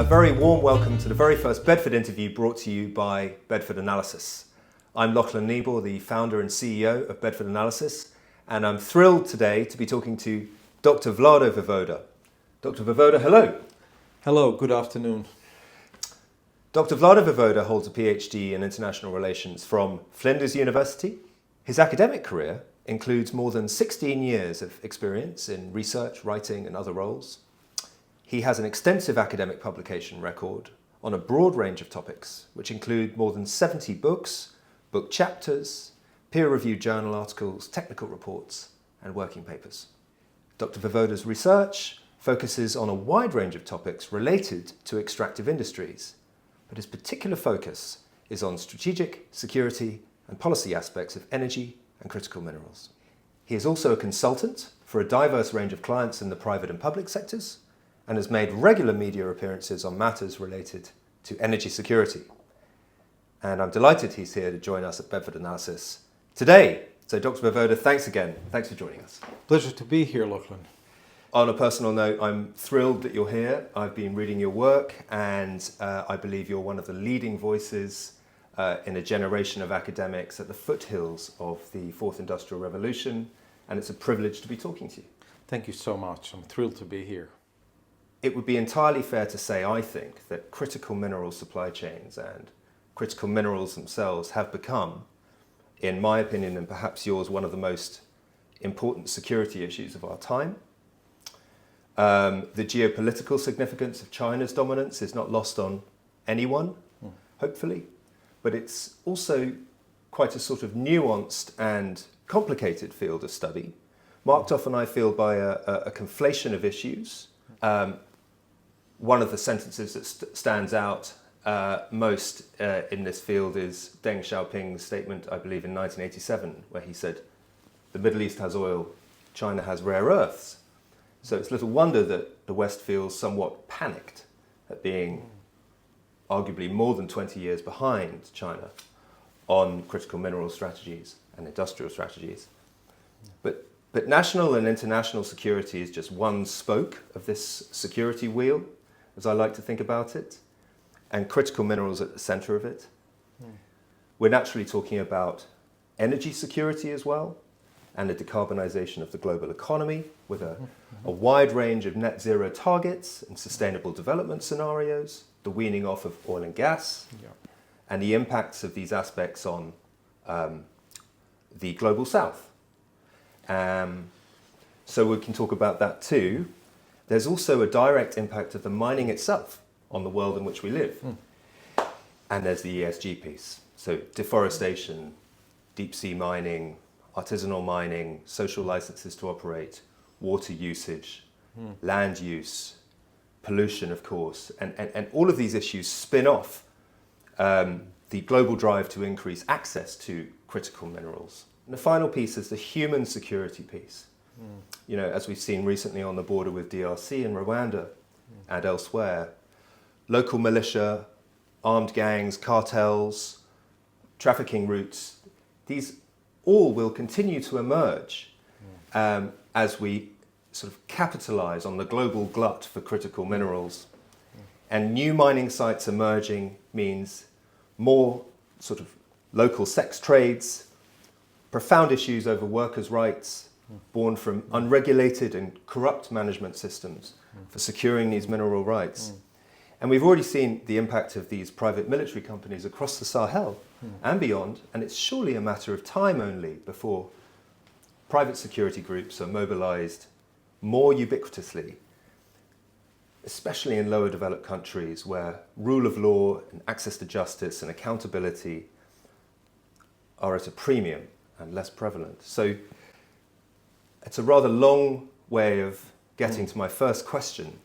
A very warm welcome to the very first Bedford interview brought to you by Bedford Analysis. I'm Lachlan Nieboer, the founder and CEO of Bedford Analysis, and I'm thrilled today to be talking to Dr. Vlado Vivoda. Dr. Vivoda, hello. Hello, good afternoon. Dr. Vlado Vivoda holds a PhD in international relations from Flinders University. His academic career includes more than 16 years of experience in research, writing, and other roles. He has an extensive academic publication record on a broad range of topics, which include more than 70 books, book chapters, peer-reviewed journal articles, technical reports, and working papers. Dr. Vivoda's research focuses on a wide range of topics related to extractive industries, but his particular focus is on strategic, security, and policy aspects of energy and critical minerals. He is also a consultant for a diverse range of clients in the private and public sectors, and has made regular media appearances on matters related to energy security. And I'm delighted he's here to join us at Bedford Analysis today. So Dr. Vivoda, thanks again. Thanks for joining us. Pleasure to be here, Lachlan. On a personal note, I'm thrilled that you're here. I've been reading your work, and I believe you're one of the leading voices in a generation of academics at the foothills of the Fourth Industrial Revolution, and it's a privilege to be talking to you. Thank you so much. I'm thrilled to be here. It would be entirely fair to say, I think, that critical mineral supply chains and critical minerals themselves have become, in my opinion and perhaps yours, one of the most important security issues of our time. The geopolitical significance of China's dominance is not lost on anyone, hopefully, but it's also quite a sort of nuanced and complicated field of study, marked often, I feel, by a conflation of issues. One of the sentences that stands out most in this field is Deng Xiaoping's statement, I believe, in 1987, where he said, "The Middle East has oil, China has rare earths." So it's little wonder that the West feels somewhat panicked at being arguably more than 20 years behind China on critical mineral strategies and industrial strategies. But national and international security is just one spoke of this security wheel, as I like to think about it, and critical minerals at the center of it. We're naturally talking about energy security as well, and the decarbonisation of the global economy with a wide range of net zero targets and sustainable development scenarios, the weaning off of oil and gas, and the impacts of these aspects on the global south. So we can talk about that too. There's also a direct impact of the mining itself on the world in which we live. And there's the ESG piece. So deforestation, deep sea mining, artisanal mining, social licenses to operate, water usage, land use, pollution, of course. And all of these issues spin off the global drive to increase access to critical minerals. And the final piece is the human security piece. You know, as we've seen recently on the border with DRC and Rwanda and elsewhere, local militia, armed gangs, cartels, trafficking routes, these all will continue to emerge as we sort of capitalize on the global glut for critical minerals. And new mining sites emerging means more sort of local sex trades, profound issues over workers' rights, born from unregulated and corrupt management systems for securing these mineral rights. And we've already seen the impact of these private military companies across the Sahel and beyond, and it's surely a matter of time only before private security groups are mobilized more ubiquitously, especially in lower developed countries where rule of law and access to justice and accountability are at a premium and less prevalent. So it's a rather long way of getting to my first question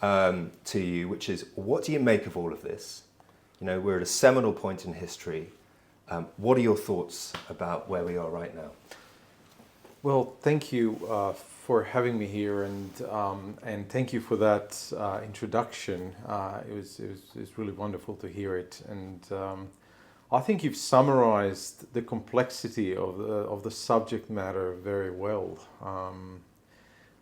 to you, which is, what do you make of all of this? You know, we're at a seminal point in history. What are your thoughts about where we are right now? Well, thank you for having me here, and thank you for that introduction. It was really wonderful to hear it, and I think you've summarized the complexity of the subject matter very well.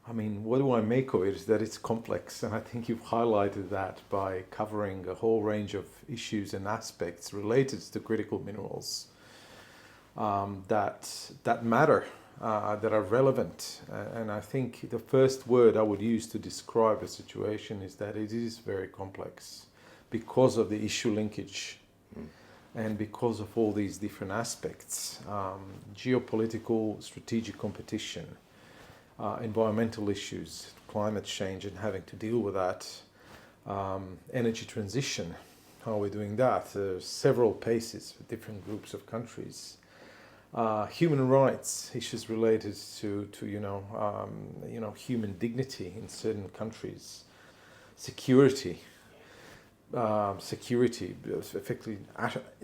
I mean, what do I make of it is that it's complex, and I think you've highlighted that by covering a whole range of issues and aspects related to critical minerals that matter, that are relevant. And I think the first word I would use to describe a situation is that it is very complex because of the issue linkage and because of all these different aspects, geopolitical, strategic competition, environmental issues, climate change and having to deal with that, energy transition, how are we doing that? There's several paces for different groups of countries. Human rights issues related to human dignity in certain countries, security, effectively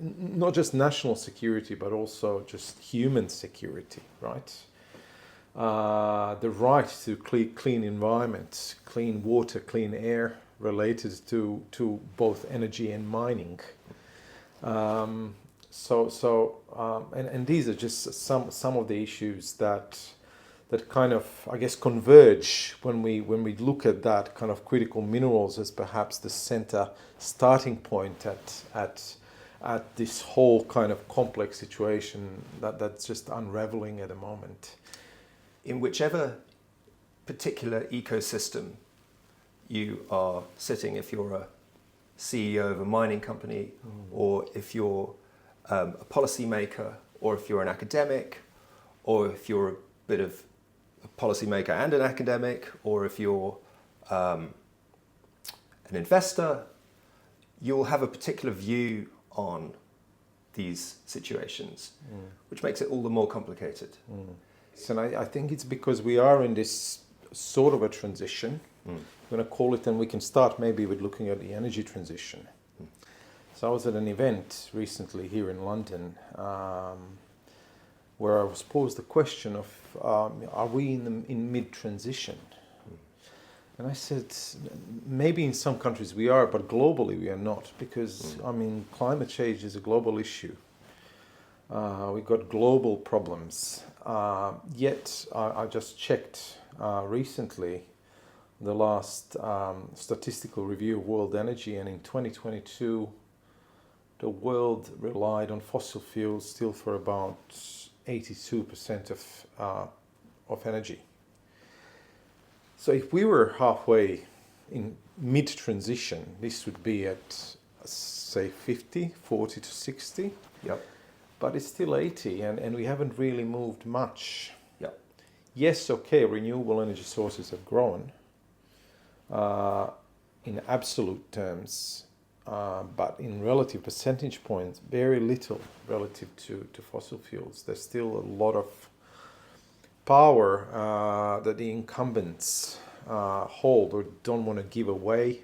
not just national security but also just human security, right? The right to clean environment, clean water, clean air related to both energy and mining. And these are just some of the issues that kind of, I guess, converge when we look at that kind of critical minerals as perhaps the center starting point at this whole kind of complex situation that's just unraveling at the moment. In whichever particular ecosystem you are sitting, if you're a CEO of a mining company, or if you're a policymaker, or if you're an academic, or if you're a bit of a policymaker and an academic, or if you're an investor, you'll have a particular view on these situations, which makes it all the more complicated. So I think it's because we are in this sort of a transition. I'm going to call it, and we can start maybe with looking at the energy transition. So I was at an event recently here in London where I was posed the question of, are we in mid-transition? And I said, maybe in some countries we are, but globally we are not, because, I mean, climate change is a global issue. We've got global problems. Yet, I just checked recently the last statistical review of world energy, and in 2022, the world relied on fossil fuels still for about 82% of energy. So if we were halfway in mid-transition, this would be at, say, 40 to 60. Yep. But it's still 80, and we haven't really moved much. Yep. Yes, okay, renewable energy sources have grown in absolute terms, but in relative percentage points, very little relative to fossil fuels. There's still a lot of power that the incumbents hold or don't want to give away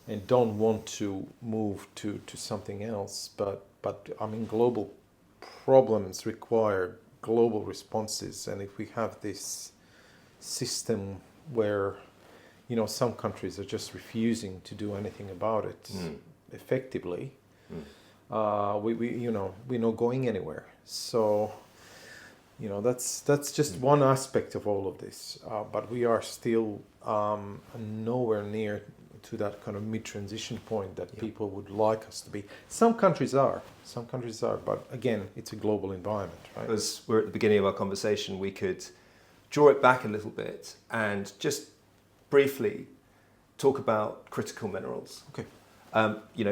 and don't want to move to something else. But I mean, global problems require global responses, and if we have this system where some countries are just refusing to do anything about it effectively, we're not going anywhere. So that's just one aspect of all of this, but we are still nowhere near to that kind of mid-transition point that people would like us to be. Some countries are, but again, it's a global environment, right? As we're at the beginning of our conversation, we could draw it back a little bit and just briefly talk about critical minerals. Okay.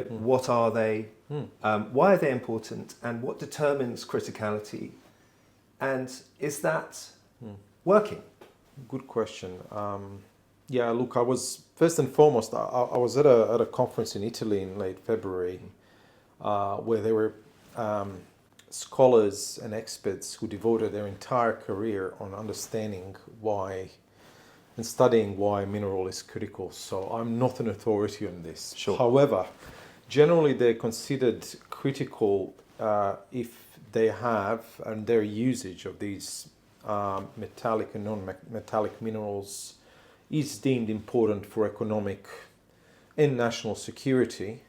What are they? Why are they important? And what determines criticality? And is that working? Good question. Yeah, look, I was, first and foremost, I was at a conference in Italy in late February where there were scholars and experts who devoted their entire career on understanding why and studying why mineral is critical. So I'm not an authority on this. Sure. However, generally they're considered critical if they have, and their usage of these metallic and non-metallic minerals is deemed important for economic and national security.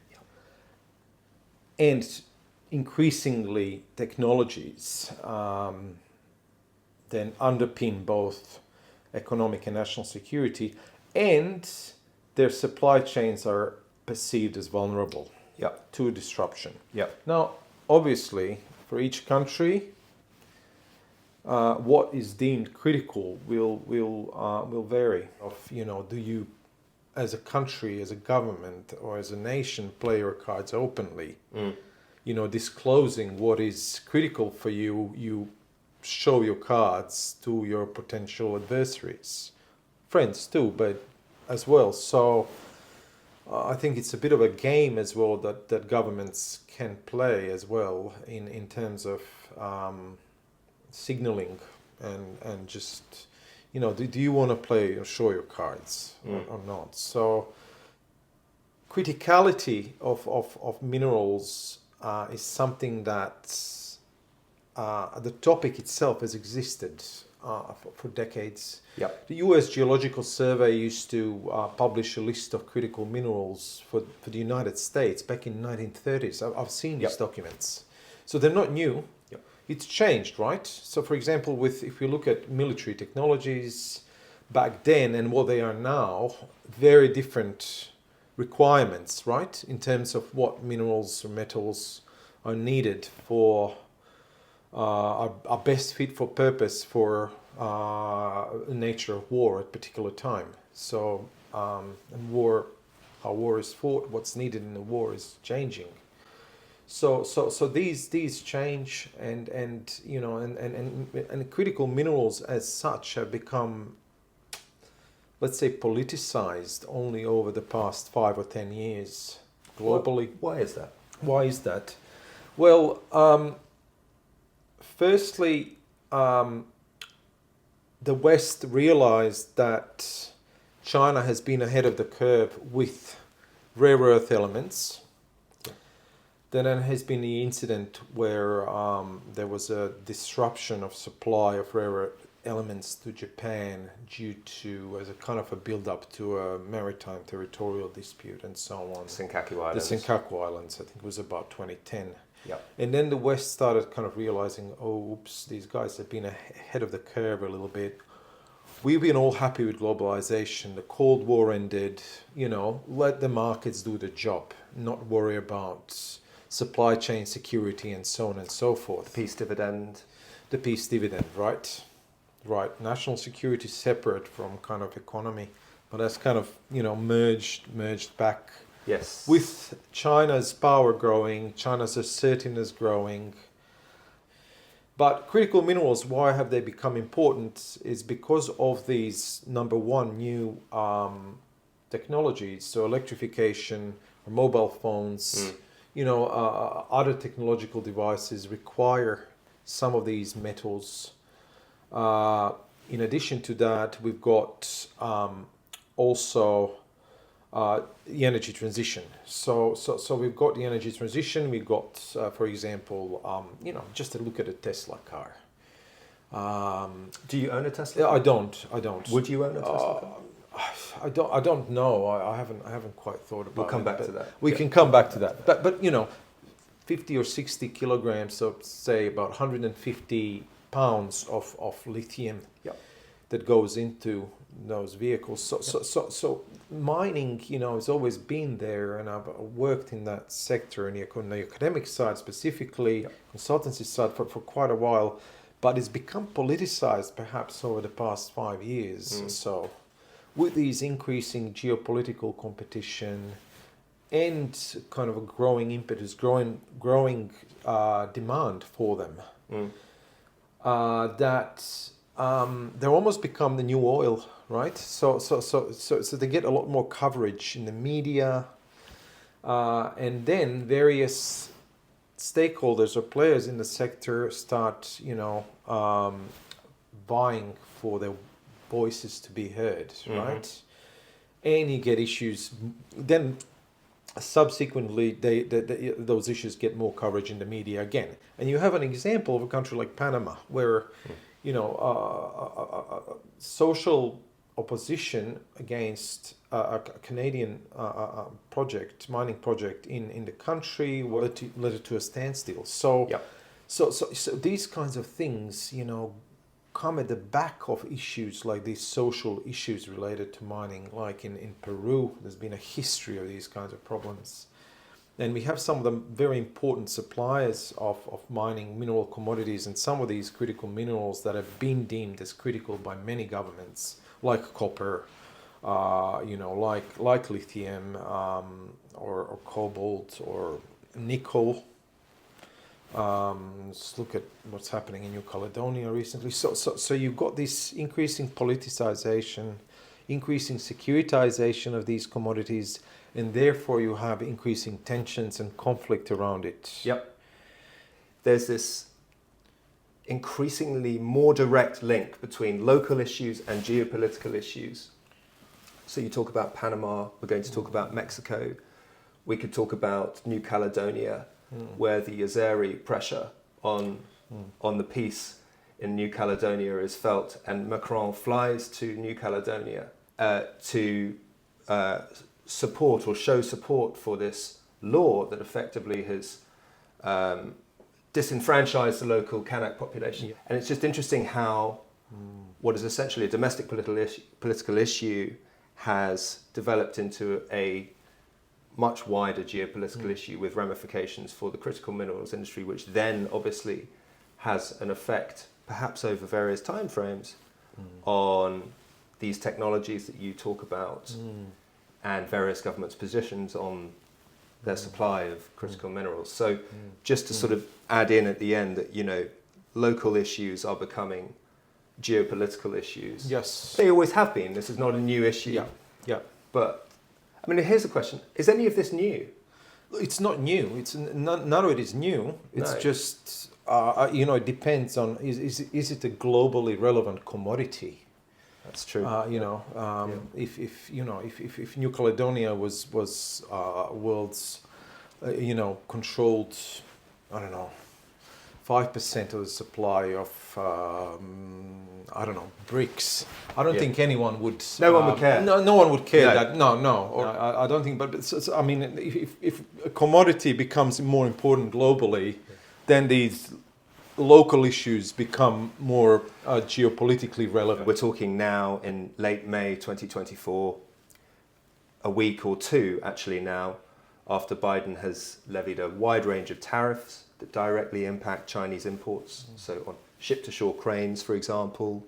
And increasingly technologies then underpin both economic and national security, and their supply chains are perceived as vulnerable to disruption. Now, obviously, for each country, what is deemed critical will vary. Do you, as a country, as a government, or as a nation, play your cards openly? Disclosing what is critical for you, you show your cards to your potential adversaries, friends too, but as well. So I think it's a bit of a game as well that governments can play as well in terms of signaling and just, do you want to play or show your cards or not? So criticality of minerals is something that the topic itself has existed for decades. The US Geological Survey used to publish a list of critical minerals for the United States back in the 1930s. I've seen these documents. So they're not new. It's changed, right? So for example, if you look at military technologies back then and what they are now, very different requirements, right? In terms of what minerals or metals are needed for are best fit for purpose for the nature of war at a particular time. So and how war is fought, what's needed in the war is changing. So these change and critical minerals as such have become, let's say, politicized only over the past 5 or 10 years globally. Why is that? Why is that? Well, firstly, the West realized that China has been ahead of the curve with rare earth elements. Then there has been the incident where there was a disruption of supply of rare earth elements to Japan due to, as a kind of a build-up to a maritime territorial dispute and so on. Senkaku Islands. The Senkaku Islands, I think it was about 2010. And then the West started kind of realizing, oops, these guys have been ahead of the curve a little bit. We've been all happy with globalization. The Cold War ended, let the markets do the job, not worry about supply chain security and so on and so forth. Peace dividend. The peace dividend, right. National security is separate from kind of economy, but that's kind of, merged back. Yes. With China's power growing, China's assertiveness growing. But critical minerals, why have they become important, is because of these, number one, new technologies. So electrification, mobile phones, other technological devices require some of these metals. In addition to that, we've got also the energy transition. So we've got the energy transition. We've got, for example, just to look at a Tesla car. Do you own a Tesla? I don't. Would you own a Tesla car? I don't know. I haven't quite thought about it. We'll come back to that. We can come back to that. But 50 or 60 kilograms, so say about 150 pounds of lithium that goes into those vehicles. So mining, has always been there, and I've worked in that sector on the academic side specifically, consultancy side for quite a while, but it's become politicized perhaps over the past 5 years or so, with these increasing geopolitical competition and kind of a growing impetus, growing demand for them. That they're almost become the new oil, right? So they get a lot more coverage in the media, and then various stakeholders or players in the sector start, vying for their voices to be heard, right? And you get issues. Then subsequently, those issues get more coverage in the media again. And you have an example of a country like Panama, where social opposition against a Canadian mining project in the country led it to a standstill. So these kinds of things, come at the back of issues like these social issues related to mining. Like in Peru, there's been a history of these kinds of problems. And we have some of the very important suppliers of mining mineral commodities and some of these critical minerals that have been deemed as critical by many governments, like copper, like lithium, or cobalt or nickel. Let's look at what's happening in New Caledonia recently. So you've got this increasing politicization, increasing securitization of these commodities, and therefore you have increasing tensions and conflict around it. Yep. There's this increasingly more direct link between local issues and geopolitical issues. So you talk about Panama, we're going to talk about Mexico, we could talk about New Caledonia, where the Azeri pressure on the peace in New Caledonia is felt, and Macron flies to New Caledonia to support or show support for this law that effectively has disenfranchised the local Kanak population. Yeah. And it's just interesting how what is essentially a domestic political issue has developed into a much wider geopolitical issue with ramifications for the critical minerals industry, which then obviously has an effect, perhaps over various timeframes, on these technologies that you talk about and various governments' positions on their supply of critical minerals. So just to sort of add in at the end that, you know, local issues are becoming geopolitical issues. Yes. They always have been. This is not a new issue. Yeah, yeah. But, I mean, here's a question. Is any of this new? It's not new. It's none of it is new. It's just, it depends on, is it a globally relevant commodity? That's true. If New Caledonia was world's, controlled, 5% of the supply of, BRICS. I don't think anyone would. No one would care. No one would care that. No. I don't think. But I mean, if a commodity becomes more important globally, then these local issues become more geopolitically relevant. We're talking now in late May 2024, a week or two actually now, after Biden has levied a wide range of tariffs that directly impact Chinese imports. So on ship-to-shore cranes, for example,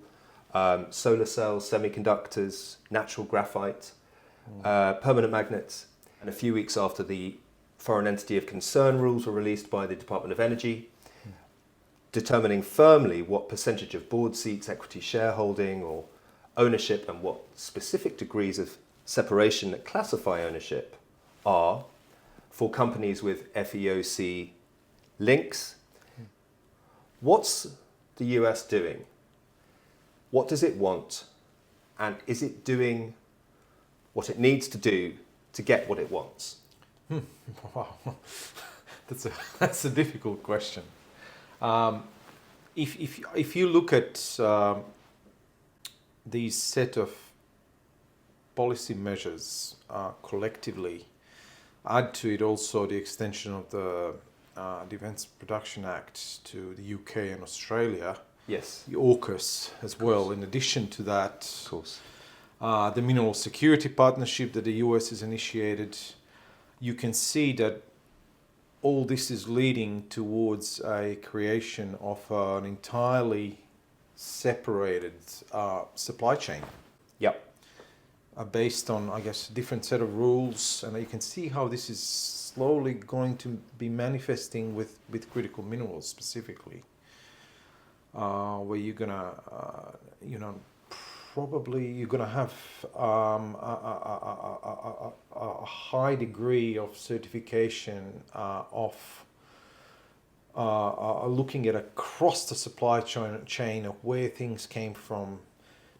solar cells, semiconductors, natural graphite, permanent magnets. And a few weeks after the Foreign Entity of Concern rules were released by the Department of Energy, determining firmly what percentage of board seats, equity shareholding or ownership, and what specific degrees of separation that classify ownership are for companies with FEOC links. What's the US doing? What does it want? And is it doing what it needs to do to get what it wants? Wow, that's a difficult question. If you look at these set of policy measures collectively, add to it also the extension of the Defence Production Act to the UK and Australia. Yes. The AUKUS as well. In addition to that, of course, the Mineral Security Partnership that the US has initiated, you can see that all this is leading towards a creation of an entirely separated supply chain. Yep. Based on, I guess, a different set of rules. And you can see how this is slowly going to be manifesting with critical minerals specifically. Where you're gonna, probably you're gonna have a high degree of certification of looking at across the supply chain of where things came from,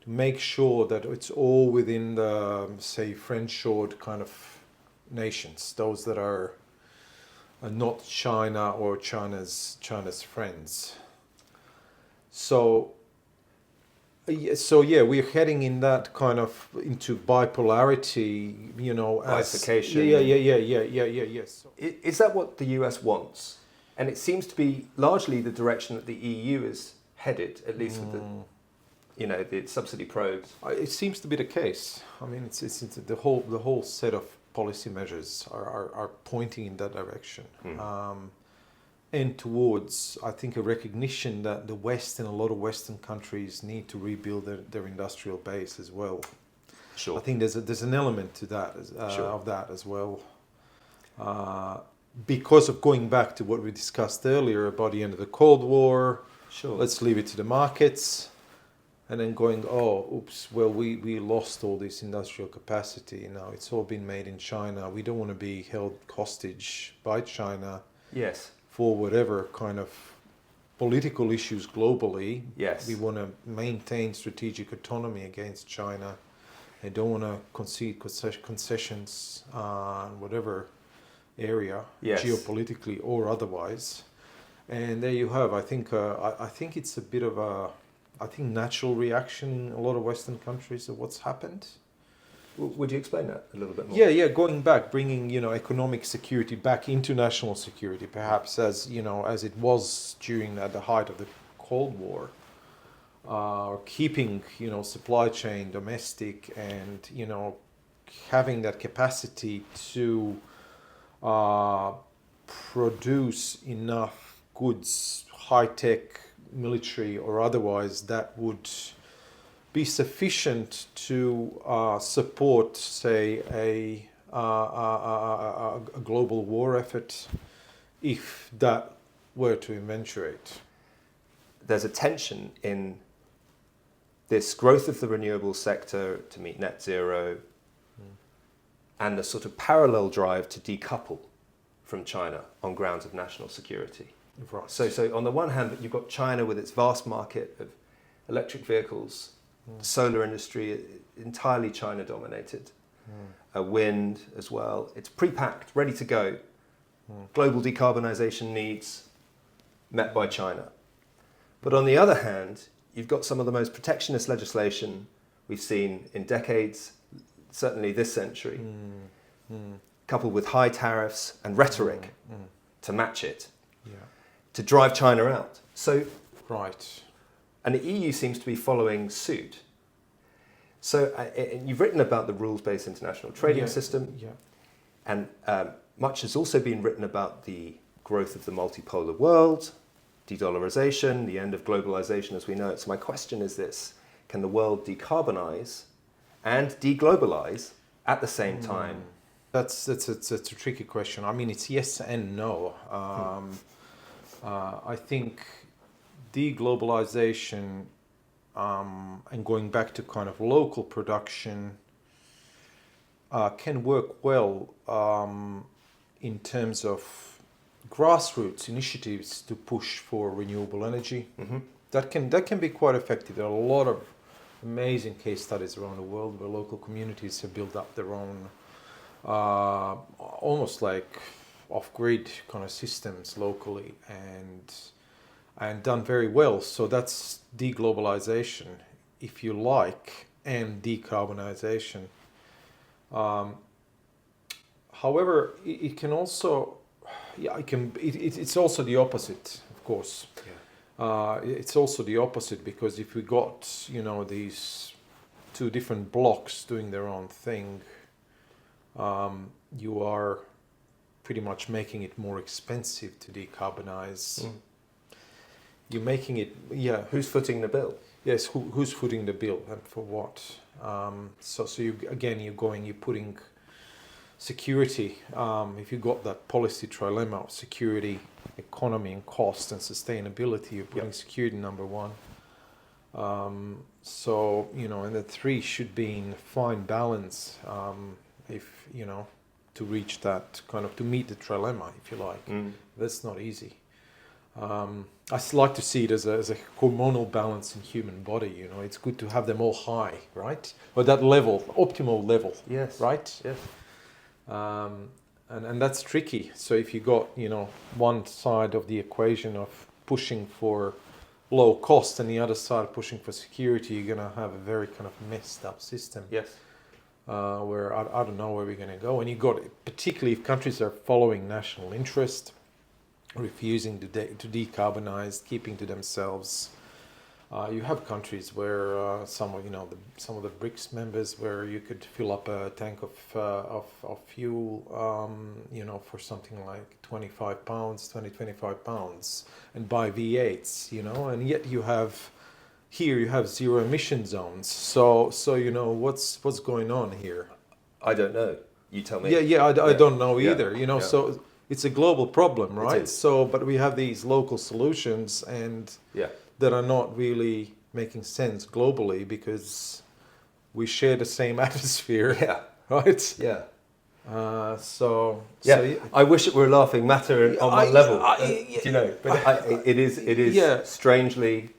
to make sure that it's all within the, say, friend-shored kind of nations, those that are not China or China's friends. So we're heading in that kind of into bipolarity, bifurcation. Yes. Is that what the US wants? And it seems to be largely the direction that the EU is headed, at least with the subsidy probes. It seems to be the case. I mean, it's the whole set of policy measures are pointing in that direction, and towards, I think, a recognition that the West and a lot of Western countries need to rebuild their industrial base as well. Sure. I think there's an element to that Sure. of that as well, because of going back to what we discussed earlier about the end of the Cold War. Sure. Let's leave it to the markets. And then going, oh, oops, well, we lost all this industrial capacity. Now it's all been made in China. We don't want to be held hostage by China Yes. for whatever kind of political issues globally. Yes. We want to maintain strategic autonomy against China. They don't want to concede concessions in whatever area, Yes. geopolitically or otherwise. And there you have. I think it's a bit of a natural reaction in a lot of Western countries of what's happened. Would you explain that a little bit more? Yeah, going back, bringing economic security back into national security, perhaps as it was during the height of the Cold War, or keeping supply chain domestic, and having that capacity to produce enough goods, high tech, military or otherwise, that would be sufficient to support, say, a global war effort, if that were to eventuate. There's a tension in this growth of the renewable sector to meet net zero, and the sort of parallel drive to decouple from China on grounds of national security. Right. So on the one hand, you've got China with its vast market of electric vehicles, solar industry entirely China dominated, wind as well. It's pre-packed, ready to go. Global decarbonisation needs met by China. But on the other hand, you've got some of the most protectionist legislation we've seen in decades, certainly this century, coupled with high tariffs and rhetoric to match it. Yeah. To drive China out. So, Right. and the EU seems to be following suit. So you've written about the rules-based international trading system, Yeah. and much has also been written about the growth of the multipolar world, de-dollarization, the end of globalization as we know it. So my question is this: can the world decarbonize and deglobalize at the same time? That's a tricky question. I mean, it's yes and no. I think deglobalization and going back to kind of local production can work well in terms of grassroots initiatives to push for renewable energy. That can be quite effective. There are a lot of amazing case studies around the world where local communities have built up their own almost like off-grid kind of systems locally and done very well. So that's deglobalization, if you like, and decarbonization. However, it can also, it's also the opposite, of course. It's also the opposite, because if we got these two different blocks doing their own thing, you are pretty much making it more expensive to decarbonize. You're making it, Who's footing the bill? Yes, who's footing the bill and for what? So you're putting security. If you got that policy trilemma of security, economy, and cost and sustainability, you're putting security number one. And the three should be in fine balance. If to reach that kind of, to meet the trilemma, if you like. That's not easy. I like to see it as a hormonal balance in human body. It's good to have them all high, right? Or that level, optimal level. Yes. Right? Yes. And that's tricky. So if you got one side of the equation of pushing for low cost and the other side pushing for security, you're gonna have a very kind of messed up system. Yes. Where I don't know where we're going to go. And you got, particularly if countries are following national interest, refusing to decarbonize, keeping to themselves, You have countries where some of some of the BRICS members where you could fill up a tank of fuel, for something like £25, 25 pounds, and buy V8s, and yet you have zero emission zones. So what's going on here? I don't know. You tell me. I don't know Yeah. either. Yeah. So it's a global problem, right? It is. So, but we have these local solutions and that are not really making sense globally because we share the same atmosphere. Yeah. Right? Yeah. So I wish it were a laughing matter on one level. But it is strangely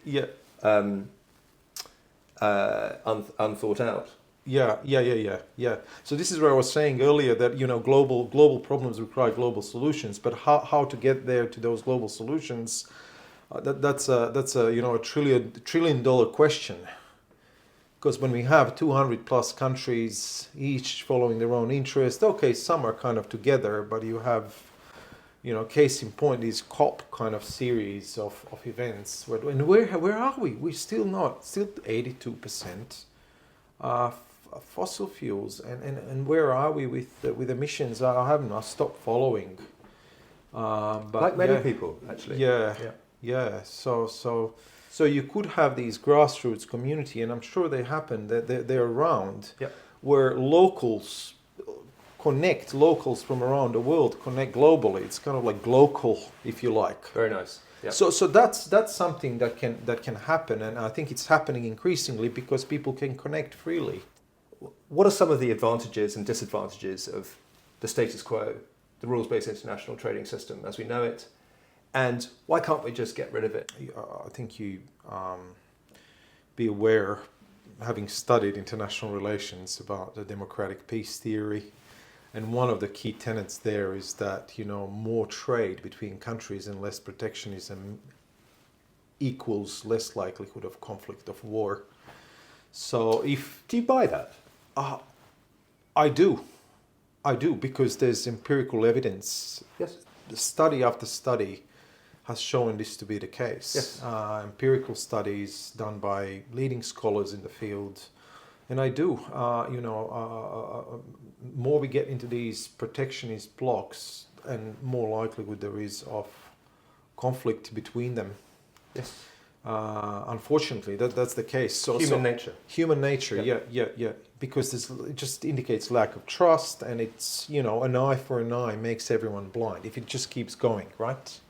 unthought out. Yeah. So this is where I was saying earlier that global problems require global solutions, but how to get there to those global solutions? That's a trillion dollar question. Because when we have 200 plus countries, each following their own interest, okay, some are kind of together, but you have, case in point, these COP kind of series of events. And where are we? We're still 82% fossil fuels. And where are we with emissions? I haven't stopped following. But like many people, actually. Yeah. So you could have these grassroots community, and I'm sure they happen, they're around, where locals from around the world connect globally. It's kind of like glocal, if you like. Very nice. Yep. So that's something that can happen, and I think it's happening increasingly because people can connect freely. What are some of the advantages and disadvantages of the status quo, the rules-based international trading system as we know it? And why can't we just get rid of it? I think you be aware, having studied international relations, about the democratic peace theory. And one of the key tenets there is that, more trade between countries and less protectionism equals less likelihood of conflict, of war. So do you buy that? I do, because there's empirical evidence. Yes. Study after study has shown this to be the case. Yes. Empirical studies done by leading scholars in the field. And I do, more we get into these protectionist blocks and more likelihood there is of conflict between them. Yes. Unfortunately, that's the case. So Human nature, yeah. Because it just indicates lack of trust, and it's, an eye for an eye makes everyone blind if it just keeps going, right?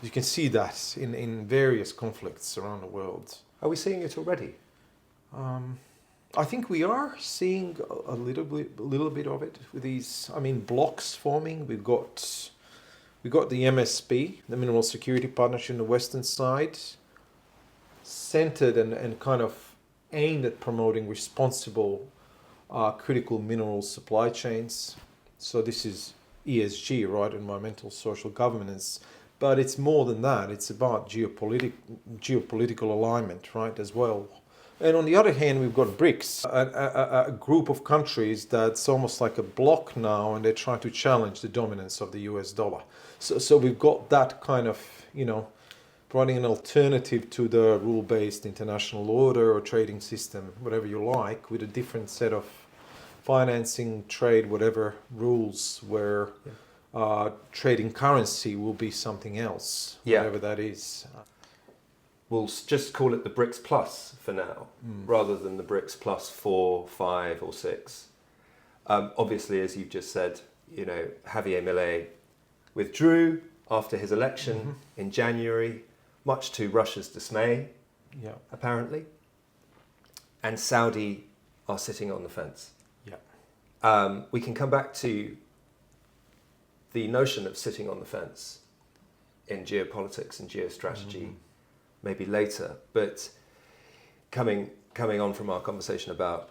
You can see that in various conflicts around the world. Are we seeing it already? I think we are seeing a little bit of it with these, blocks forming. We've got the MSP, the Mineral Security Partnership, on the western side, centered and kind of aimed at promoting responsible critical mineral supply chains. So this is ESG, right? Environmental, social governance. But it's more than that. It's about geopolitical alignment, right, as well. And on the other hand, we've got BRICS, a group of countries that's almost like a bloc now, and they're trying to challenge the dominance of the US dollar. So we've got that kind of, providing an alternative to the rule-based international order or trading system, whatever you like, with a different set of financing, trade, whatever rules where trading currency will be something else, whatever that is. We'll just call it the BRICS Plus for now, rather than the BRICS Plus 4, 5 or 6. Obviously, as you've just said, Javier Milei withdrew after his election in January, much to Russia's dismay, apparently. And Saudi are sitting on the fence. We can come back to the notion of sitting on the fence in geopolitics and geostrategy maybe later, but coming on from our conversation about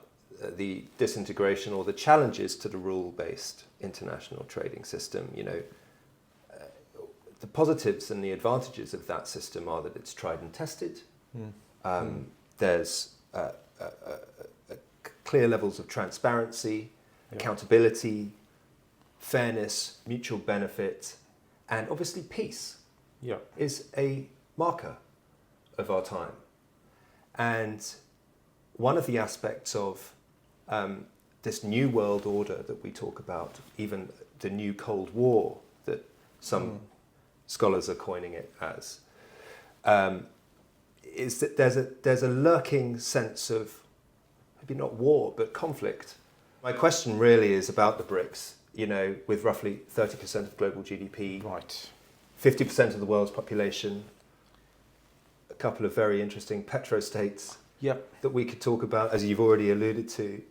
the disintegration or the challenges to the rule-based international trading system, the positives and the advantages of that system are that it's tried and tested. There's clear levels of transparency, accountability, fairness, mutual benefit, and obviously peace is a marker of our time. And one of the aspects of this new world order that we talk about, even the new Cold War that some scholars are coining it as, is that there's a lurking sense of, maybe not war, but conflict. My question really is about the BRICS, you know, with roughly 30% of global GDP, Right. 50% of the world's population, a couple of very interesting petrostates Yep. that we could talk about, as you've already alluded to.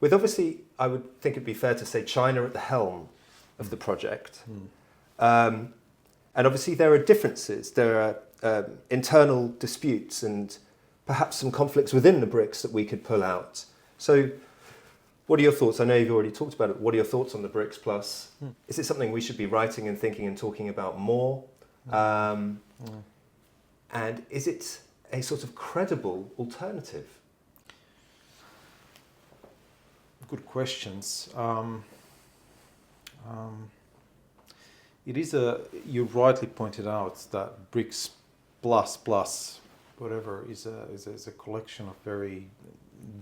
With obviously, I would think it'd be fair to say China at the helm of the project. And obviously there are differences. There are internal disputes and perhaps some conflicts within the BRICS that we could pull out. So what are your thoughts? I know you've already talked about it. What are your thoughts on the BRICS Plus? Is it something we should be writing and thinking and talking about more? And is it a sort of credible alternative? Good questions. It is you rightly pointed out that BRICS plus whatever is a collection of very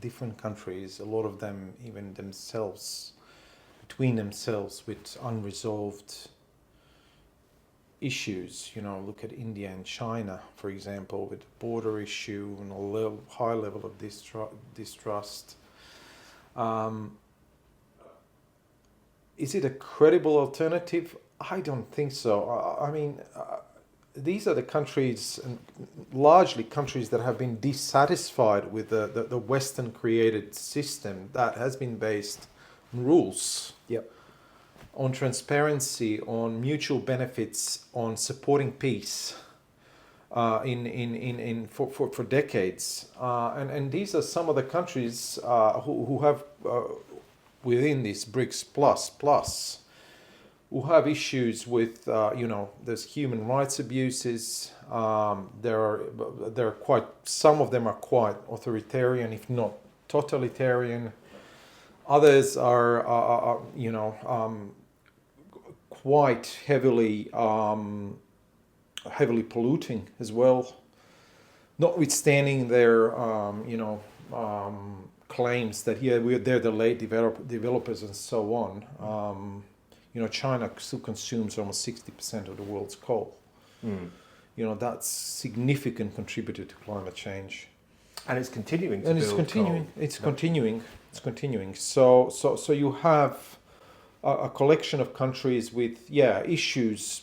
different countries, a lot of them even themselves, between themselves with unresolved issues. You know, look at India and China, for example, with the border issue and a high level of distrust. Is it a credible alternative? I don't think so. I mean, these are the countries, largely countries that have been dissatisfied with the Western created system that has been based on rules, Yep. on transparency, on mutual benefits, on supporting peace for decades. And these are some of the countries who have within this BRICS plus who have issues with there's human rights abuses. There are quite, some of them are quite authoritarian, if not totalitarian. Others are quite heavily polluting as well, notwithstanding their claims that they're the late developers and so on. China still consumes almost 60% of the world's coal. That's significant contributor to climate change. And it's continuing to And build it's continuing. coal. It's continuing. It's continuing. So you have a collection of countries with issues.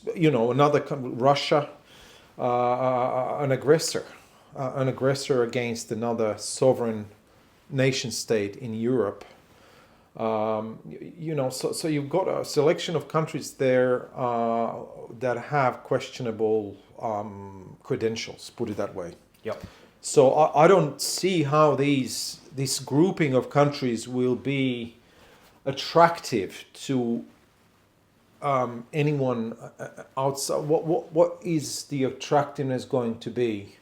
Russia, an aggressor against another sovereign nation state in Europe. So you've got a selection of countries there that have questionable credentials, put it that way. Yep. So I don't see how this grouping of countries will be attractive to anyone outside. What is the attractiveness going to be?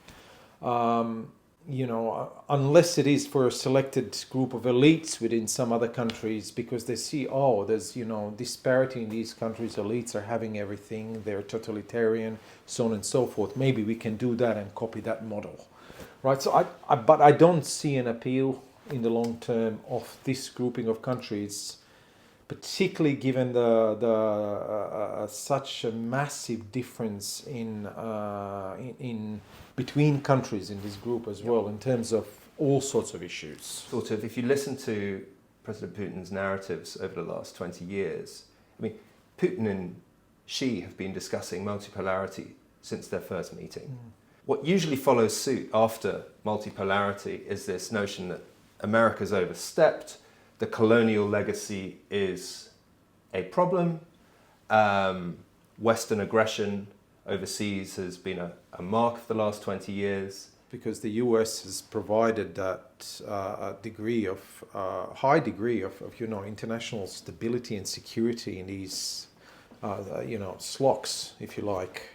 Unless it is for a selected group of elites within some other countries, because they see, there's, disparity in these countries, elites are having everything, they're totalitarian, so on and so forth. Maybe we can do that and copy that model, right? So but I don't see an appeal in the long term of this grouping of countries, particularly given the such a massive difference in between countries in this group as well, in terms of all sorts of issues. Sort of, if you listen to President Putin's narratives over the last 20 years, I mean, Putin and Xi have been discussing multipolarity since their first meeting. What usually follows suit after multipolarity is this notion that America's overstepped, the colonial legacy is a problem, Western aggression overseas has been a mark of the last 20 years. Because the US has provided that high degree of international stability and security in these slots, if you like,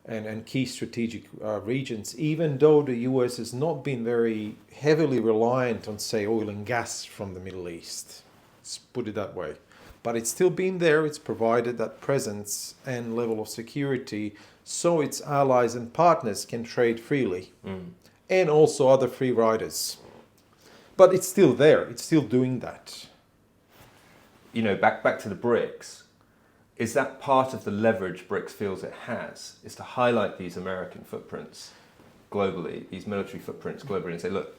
and key strategic regions, even though the US has not been very heavily reliant on, say, oil and gas from the Middle East. Let's put it that way. But it's still been there, it's provided that presence and level of security so its allies and partners can trade freely and also other free riders. But it's still there. It's still doing that. You know, back to the BRICS. Is that part of the leverage BRICS feels it has, is to highlight these American footprints globally, these military footprints globally, and say, look,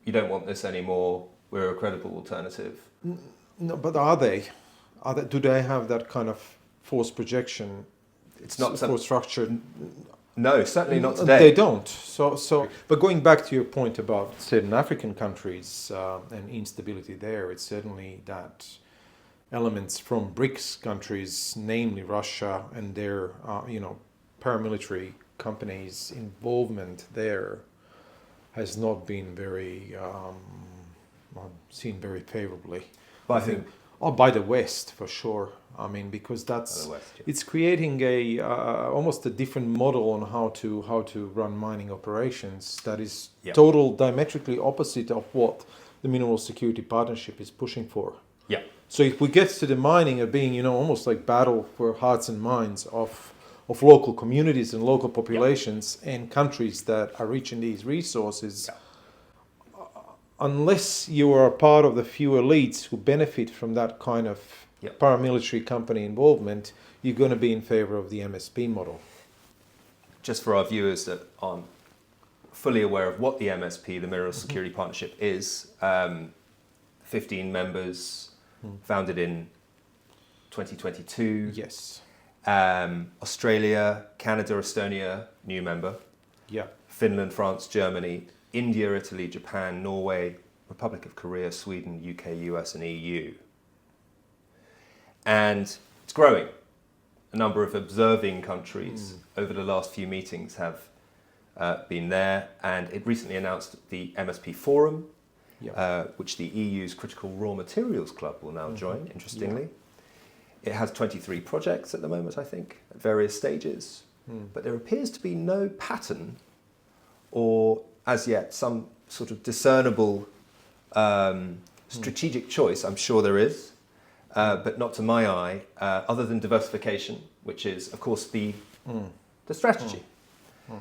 you don't want this anymore, we're a credible alternative? No, but are they? Do they have that kind of force projection? It's not force structure. No, certainly not today. They don't. But going back to your point about certain African countries and instability there, it's certainly that elements from BRICS countries, namely Russia and their paramilitary companies' involvement there, has not been very seen very favorably. But I think by the West for sure. I mean, because that's it's creating a almost a different model on how to run mining operations that is total diametrically opposite of what the Mineral Security Partnership is pushing for. Yeah. So if we get to the mining of being, almost like battle for hearts and minds of local communities and local populations and countries that are rich in these resources, unless you are a part of the few elites who benefit from that kind of paramilitary company involvement, you're going to be in favor of the MSP model. Just for our viewers that aren't fully aware of what the MSP, the Mineral Security Partnership, is, 15 members, founded in 2022. Yes. Australia, Canada, Estonia, new member. Yeah. Finland, France, Germany, India, Italy, Japan, Norway, Republic of Korea, Sweden, UK, US, and EU. And it's growing. A number of observing countries over the last few meetings have been there, and it recently announced the MSP Forum, which the EU's Critical Raw Materials Club will now join, interestingly. It has 23 projects at the moment, I think, at various stages. But there appears to be no pattern or, as yet, some sort of discernible strategic choice. I'm sure there is, but not to my eye, other than diversification, which is, of course, the strategy.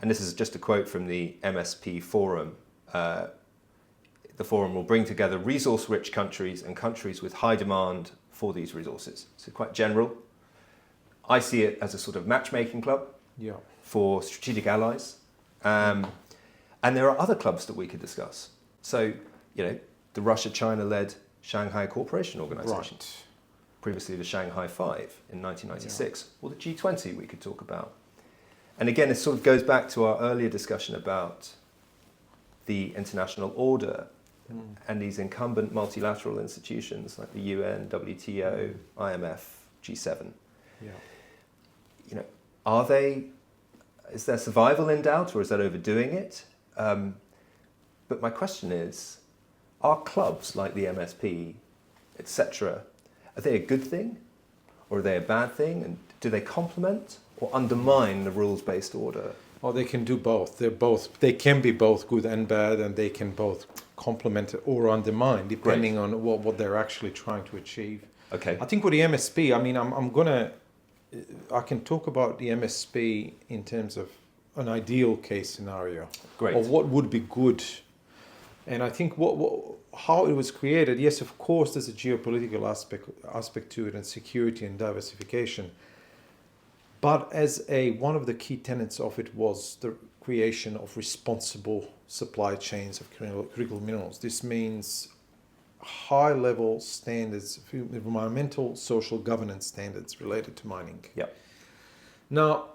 And this is just a quote from the MSP Forum. The forum will bring together resource-rich countries and countries with high demand for these resources. So quite general. I see it as a sort of matchmaking club for strategic allies. And there are other clubs that we could discuss. So, the Russia-China-led Shanghai Cooperation Organization. Right. Previously the Shanghai Five in 1996. Or the G20 we could talk about. And again, it sort of goes back to our earlier discussion about the international order and these incumbent multilateral institutions like the UN, WTO, IMF, G7. Is there survival in doubt, or is that overdoing it? But my question is, are clubs like the MSP, etc., are they a good thing, or are they a bad thing? And do they complement or undermine the rules-based order? Well, they can do both. They can be both good and bad, and they can both complement or undermine, depending on what they're actually trying to achieve. Okay. I think with the MSP, I can talk about the MSP in terms of an ideal case scenario. Great. Of what would be good. And I think how it was created, yes, of course, there's a geopolitical aspect to it, and security and diversification. But as one of the key tenets of it was the creation of responsible supply chains of critical minerals. This means high-level standards, environmental, social governance standards related to mining. Yep. Now,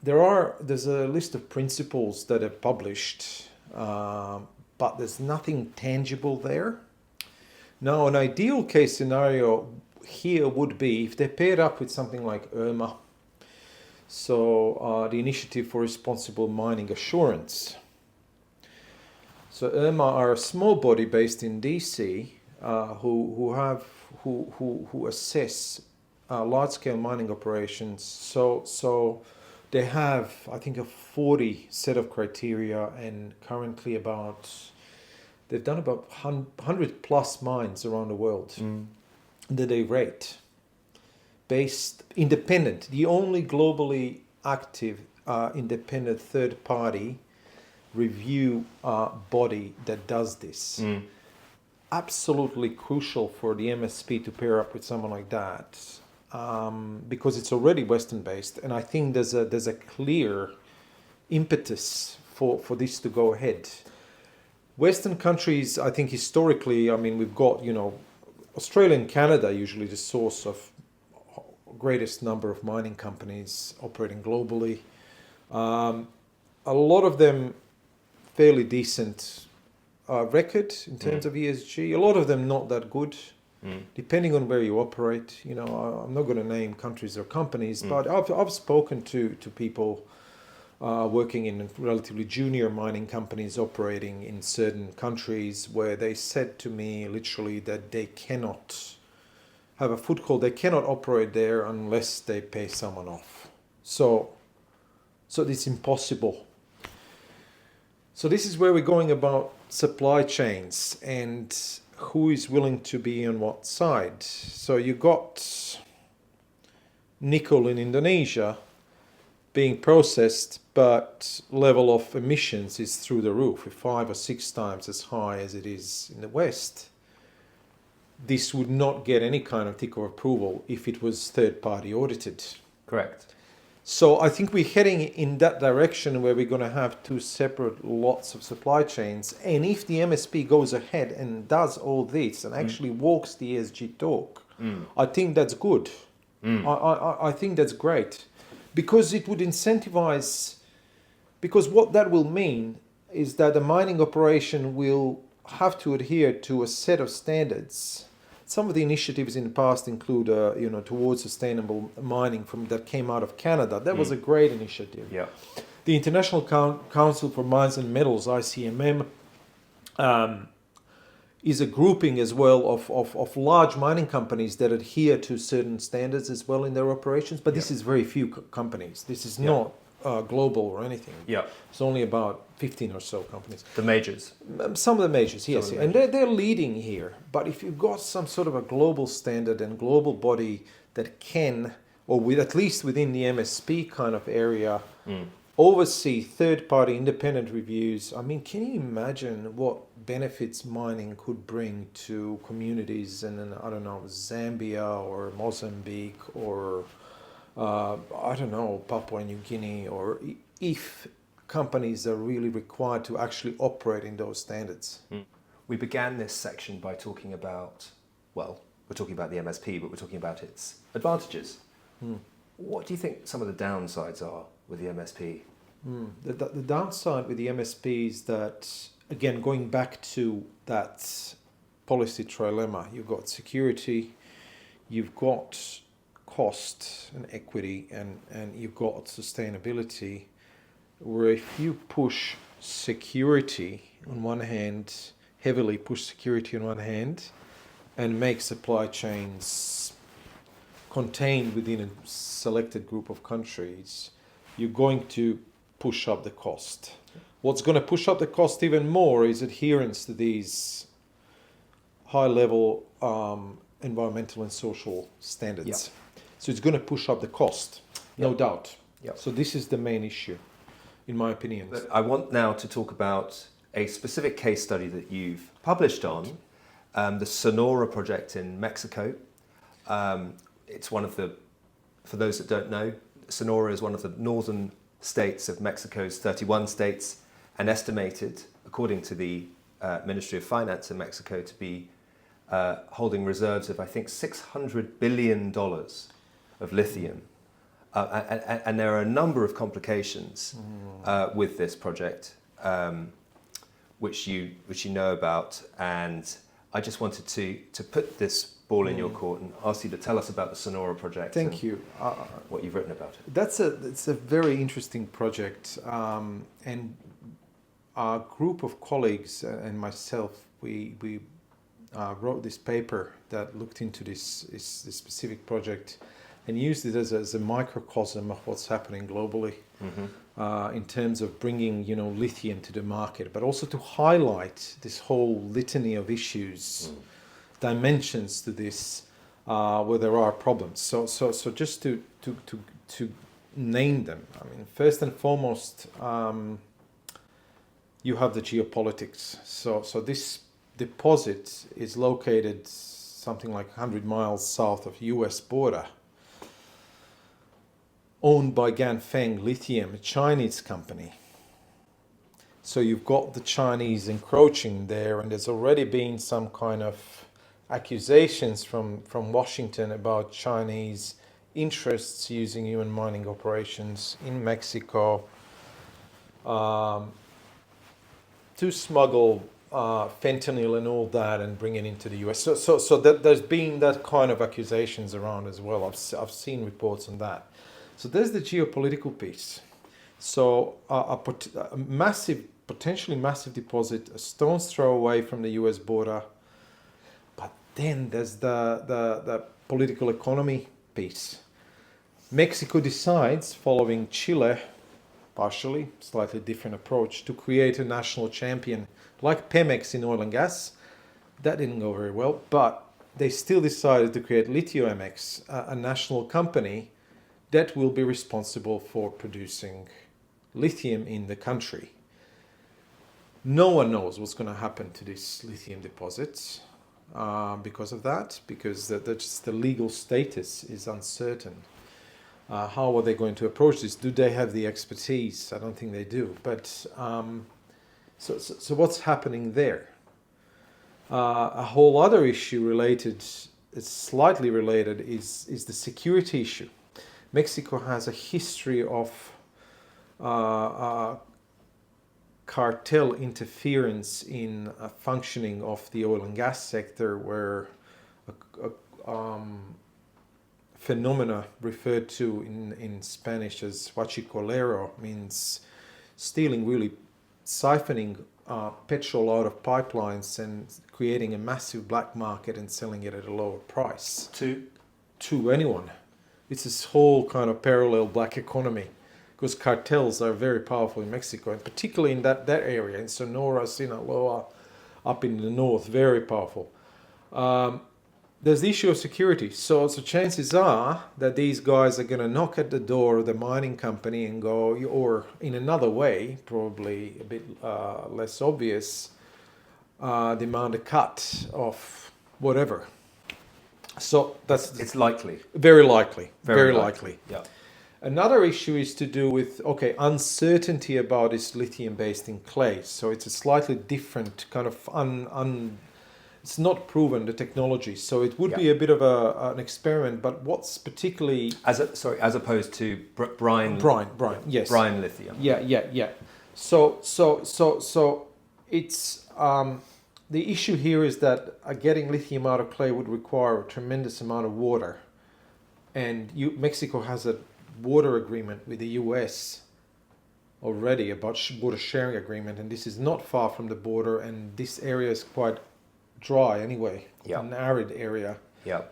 there's a list of principles that are published, but there's nothing tangible there. Now, an ideal case scenario here would be if they paired up with something like IRMA, so the Initiative for Responsible Mining Assurance. So IRMA are a small body based in DC who assess large-scale mining operations. So they have, I think, a 40 set of criteria, and currently they've done about 100 plus mines around the world that they rate. Based independent, the only globally active independent third party review body that does this. Absolutely crucial for the MSP to pair up with someone like that, because it's already Western based, and I think there's a clear impetus for this to go ahead. Western countries, I think historically, I mean, we've got, Australia and Canada usually the source of greatest number of mining companies operating globally. A lot of them fairly decent record in terms of ESG. A lot of them not that good, depending on where you operate. I'm not going to name countries or companies, but I've spoken to people working in relatively junior mining companies operating in certain countries where they said to me literally that they cannot have a foothold, they cannot operate there unless they pay someone off. So it's impossible. So this is where we're going about supply chains and who is willing to be on what side. So you got nickel in Indonesia being processed, but level of emissions is through the roof, 5 or 6 times as high as it is in the West. This would not get any kind of tick of approval if it was third-party audited. Correct. So I think we're heading in that direction where we're going to have 2 separate lots of supply chains. And if the MSP goes ahead and does all this and actually walks the ESG talk, I think that's good. I think that's great. Because it would incentivize, because what that will mean is that a mining operation will have to adhere to a set of standards. Some of the initiatives in the past include, towards sustainable mining that came out of Canada. That was a great initiative. Yeah. The International Council for Mines and Metals, ICMM, is a grouping as well of large mining companies that adhere to certain standards as well in their operations. But this is very few companies. This is not global or anything. Yeah. It's only about 15 or so companies. The majors. Some of the majors, yes. And they're leading here. But if you've got some sort of a global standard and global body that can, or with at least within the MSP kind of area, oversee third-party independent reviews, I mean, can you imagine what benefits mining could bring to communities in, Zambia or Mozambique or, Papua New Guinea, or if companies are really required to actually operate in those standards? We began this section by talking about, we're talking about the MSP, but we're talking about its advantages. What do you think some of the downsides are with the MSP? The downside with the MSP is that, again, going back to that policy trilemma, you've got security, you've got cost and equity, and you've got sustainability, where if you push security on one hand, heavily push security on one hand, and make supply chains contained within a selected group of countries, you're going to push up the cost. What's going to push up the cost even more is adherence to these high-level environmental and social standards. So it's going to push up the cost, no doubt. So this is the main issue, in my opinion. But I want now to talk about a specific case study that you've published on, the Sonora Project in Mexico. It's one of the, for those that don't know, Sonora is one of the northern states of Mexico's 31 states, and estimated, according to the Ministry of Finance in Mexico, to be holding reserves of, I think, $600 billion of lithium. And there are a number of complications with this project, which you know about, and I just wanted to put this ball in your court and ask you to tell us about the Sonora Project. Thank you. What you've written about it. It's a very interesting project, and our group of colleagues and myself, we wrote this paper that looked into this specific project and used it as a microcosm of what's happening globally, in terms of bringing lithium to the market, but also to highlight this whole litany of issues, dimensions to this, where there are problems. So just to name them. I mean, first and foremost, you have the geopolitics. So this deposit is located something like 100 miles south of US border, owned by Ganfeng Lithium, a Chinese company. So you've got the Chinese encroaching there, and there's already been some kind of accusations from Washington about Chinese interests using human mining operations in Mexico to smuggle fentanyl and all that and bring it into the US. So that there's been that kind of accusations around as well. I've seen reports on that. So there's the geopolitical piece. So a massive, potentially massive deposit, a stone's throw away from the US border. But then there's the political economy piece. Mexico decides, following Chile, partially, slightly different approach, to create a national champion like Pemex in oil and gas. That didn't go very well, but they still decided to create LithiumX, a national company that will be responsible for producing lithium in the country. No one knows what's going to happen to these lithium deposits because of that, because the legal status is uncertain. How are they going to approach this? Do they have the expertise? I don't think they do. But so what's happening there? A whole other issue related, it's slightly related, is the security issue. Mexico has a history of cartel interference in functioning of the oil and gas sector, where phenomena referred to in Spanish as huachicolero means stealing, really siphoning petrol out of pipelines and creating a massive black market and selling it at a lower price to anyone. It's this whole kind of parallel black economy, because cartels are very powerful in Mexico, and particularly in that area, in Sonora, Sinaloa, up in the north, very powerful. There's the issue of security. So chances are that these guys are going to knock at the door of the mining company and go, or in another way, probably a bit less obvious, demand a cut of whatever. So it's likely. Very likely. Very likely. Yeah. Another issue is to do with, uncertainty about this lithium based in clay. So it's a slightly different kind of it's not proven, the technology. So it would be a bit of an experiment, but what's particularly... As opposed to brine, yes. Brine lithium. Yeah. So it's... the issue here is that getting lithium out of clay would require a tremendous amount of water. And Mexico has a water agreement with the US already, about water sharing agreement, and this is not far from the border, and this area is quite dry anyway, an arid area.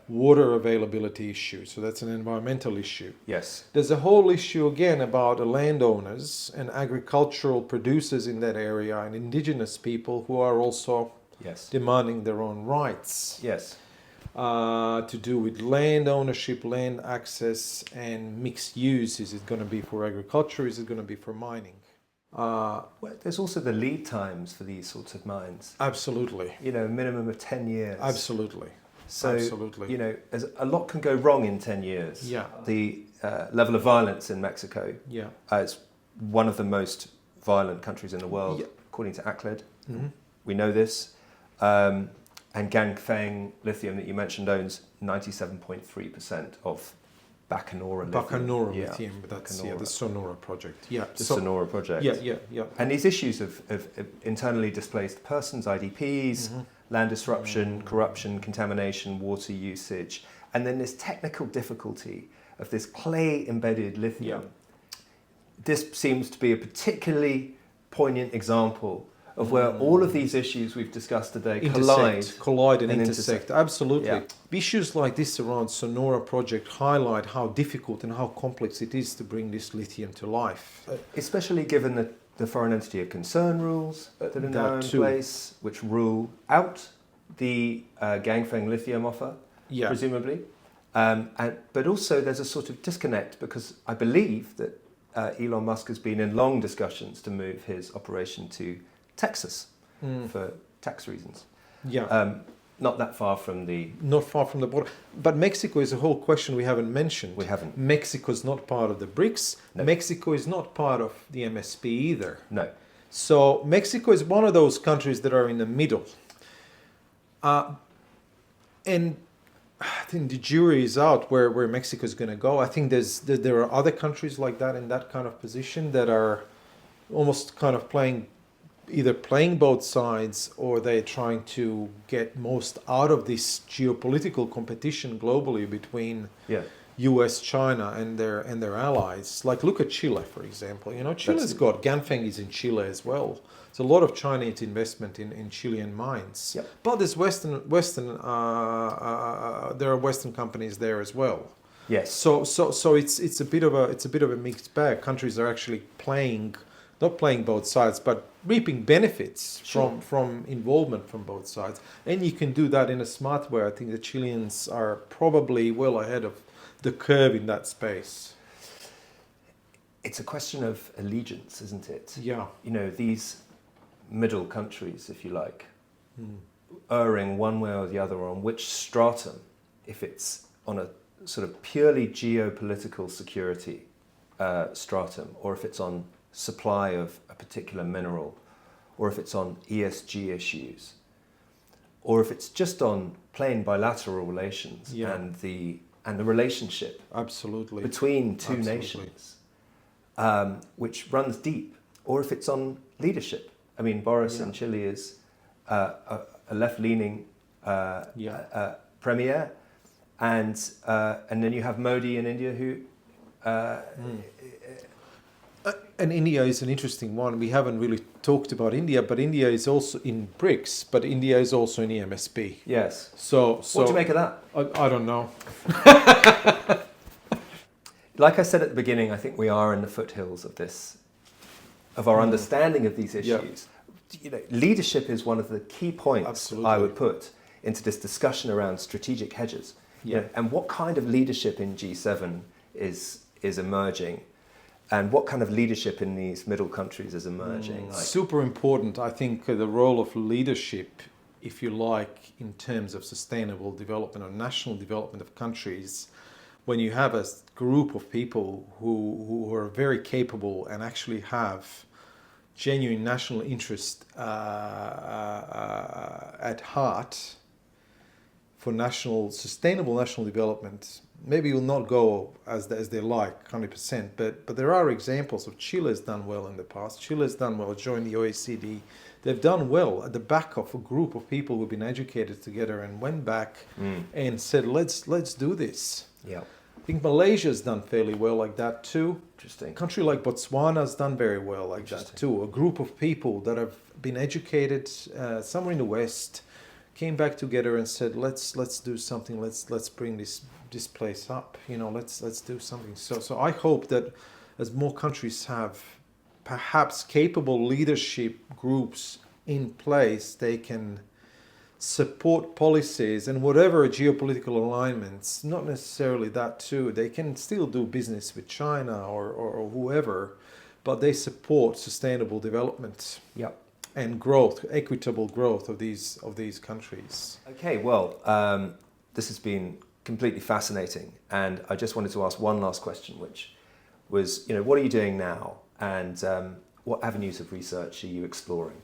Water availability issue, so that's an environmental issue. Yes. There's a whole issue again about the landowners and agricultural producers in that area and indigenous people who are also demanding their own rights. Yes. To do with land ownership, land access, and mixed use. Is it going to be for agriculture? Is it going to be for mining? Well, there's also the lead times for these sorts of mines. Absolutely. A minimum of 10 years. Absolutely. So, absolutely. a lot can go wrong in 10 years. Yeah. The level of violence in Mexico is one of the most violent countries in the world, according to ACLED. Mm-hmm. We know this. And Ganfeng Lithium that you mentioned owns 97.3% of Bacanora Lithium, but that's the Sonora Project. Yeah, the Sonora Project. Yeah. And these issues of internally displaced persons, IDPs, land disruption, corruption, contamination, water usage, and then this technical difficulty of this clay-embedded lithium. This seems to be a particularly poignant example of where all of these issues we've discussed today collide and intersect. Absolutely. Yeah. Issues like this around Sonora Project highlight how difficult and how complex it is to bring this lithium to life. Especially given the foreign entity of concern rules that are now in place, which rule out the Ganfeng lithium offer, presumably. But also there's a sort of disconnect, because I believe that Elon Musk has been in long discussions to move his operation to Texas for tax reasons. Yeah. Not that far from the... Not far from the border. But Mexico is a whole question we haven't mentioned. We haven't. Mexico is not part of the BRICS. No. Mexico is not part of the MSP either. No. So Mexico is one of those countries that are in the middle. And I think the jury is out where Mexico is going to go. I think there are other countries like that in that kind of position that are almost kind of either playing both sides, or they're trying to get most out of this geopolitical competition globally between US, China and their allies. Like look at Chile, for example. You know, Chile's got Ganfeng is in Chile as well. There's a lot of Chinese investment in Chilean mines. Yep. But there's there are Western companies there as well. Yes. So it's a bit of a mixed bag. Countries are actually not playing both sides, but reaping benefits from involvement from both sides. And you can do that in a smart way. I think the Chileans are probably well ahead of the curve in that space. It's a question of allegiance, isn't it? Yeah. You know, these middle countries, if you like, erring one way or the other on which stratum, if it's on a sort of purely geopolitical security stratum, or if it's on supply of a particular mineral, or if it's on ESG issues, or if it's just on plain bilateral relations and the relationship between two nations, which runs deep, or if it's on leadership. I mean, Boris in Chile is a left-leaning premier, and then you have Modi in India, who. And India is an interesting one. We haven't really talked about India, but India is also in BRICS, but India is also in the MSP. Yes. So what do you make of that? I don't know. Like I said at the beginning, I think we are in the foothills of our understanding of these issues. You know, leadership is one of the key points I would put into this discussion around strategic hedges. You know, and what kind of leadership in G7 is emerging, and what kind of leadership in these middle countries is emerging. Super important. I think the role of leadership, if you like, in terms of sustainable development or national development of countries, when you have a group of people who are very capable and actually have genuine national interest at heart for sustainable national development, maybe will not go as they like 100%, but there are examples of Chile has done well in the past. Chile has done well, joined the OECD. They've done well at the back of a group of people who've been educated together and went back and said, let's do this. Yeah. I think Malaysia has done fairly well like that too. Interesting. A country like Botswana has done very well like that too. A group of people that have been educated somewhere in the West came back together and said, let's do something. Let's bring this place up. You know, let's do something. So I hope that as more countries have perhaps capable leadership groups in place, they can support policies and whatever geopolitical alignments, not necessarily that too, they can still do business with China or whoever, but they support sustainable development and growth, equitable growth of these countries. Okay, well, this has been completely fascinating, and I just wanted to ask one last question, which was, you know, what are you doing now, and what avenues of research are you exploring?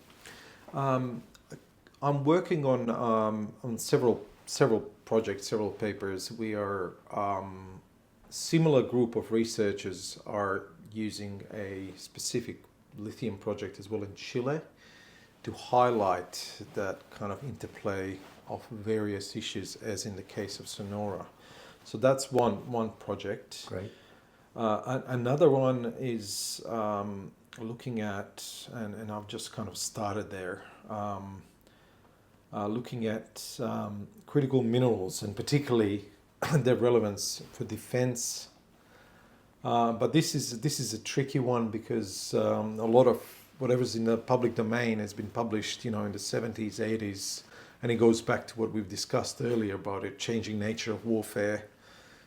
I'm working on several projects, several papers. We are similar group of researchers are using a specific lithium project as well in Chile to highlight that kind of interplay of various issues, as in the case of Sonora. So that's one project. Great. Another one is looking at, and I've just kind of started there. Looking at critical minerals and particularly their relevance for defense. But this is a tricky one because a lot of whatever's in the public domain has been published, in the 70s, 80s, and it goes back to what we've discussed earlier about it, changing nature of warfare.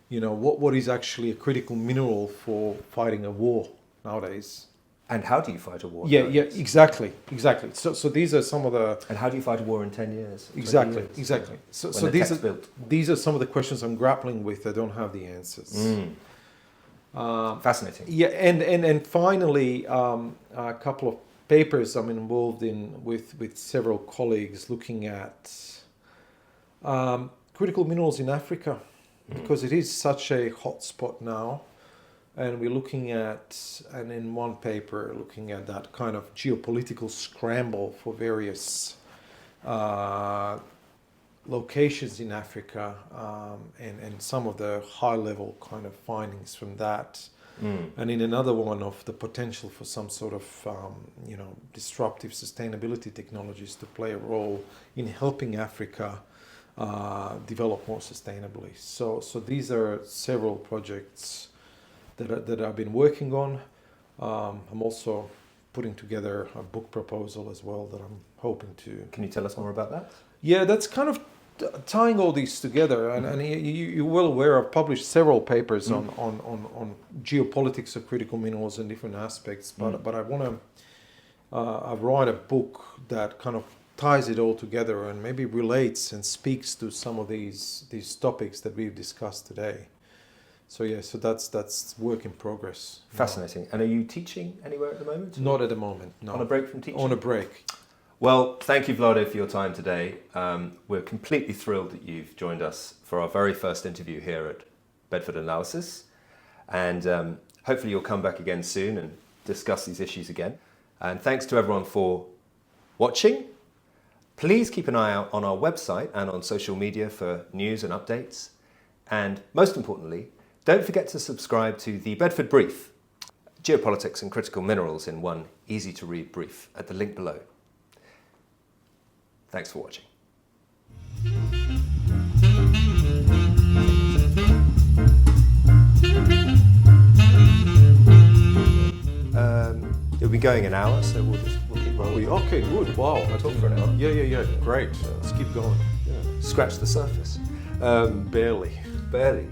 What is actually a critical mineral for fighting a war nowadays? And how do you fight a war? Yeah, nowadays? exactly. So these are some of the... And how do you fight a war in 10 years? Exactly. When So the tech's built? these are some of the questions I'm grappling with. I don't have the answers. Fascinating. Yeah, and finally, a couple of papers I'm involved in with several colleagues looking at critical minerals in Africa, because it is such a hot spot now. And we're looking at, and in one paper, looking at that kind of geopolitical scramble for various locations in Africa, and some of the high-level kind of findings from that. And in another one of the potential for some sort of, disruptive sustainability technologies to play a role in helping Africa develop more sustainably. So these are several projects that I've been working on. I'm also putting together a book proposal as well that I'm hoping to... Can you tell us more about that? Yeah, that's kind of tying all these together. And you're well aware, I've published several papers on geopolitics of critical minerals and different aspects. But I want to write a book that kind of ties it all together and maybe relates and speaks to some of these topics that we've discussed today. So that's work in progress. Fascinating. And are you teaching anywhere at the moment? Not at the moment, no. On a break from teaching? On a break. Well, thank you, Vlado, for your time today. We're completely thrilled that you've joined us for our very first interview here at Bedford Analysis. And hopefully you'll come back again soon and discuss these issues again. And thanks to everyone for watching. Please keep an eye out on our website and on social media for news and updates. And most importantly, don't forget to subscribe to the Bedford Brief, Geopolitics and Critical Minerals in one easy-to-read brief at the link below. Thanks for watching. It'll be going an hour, so we'll keep rolling. Okay, good. Wow. I'll talk for an hour. Yeah. Great. Let's keep going. Scratch the surface. Barely. Barely.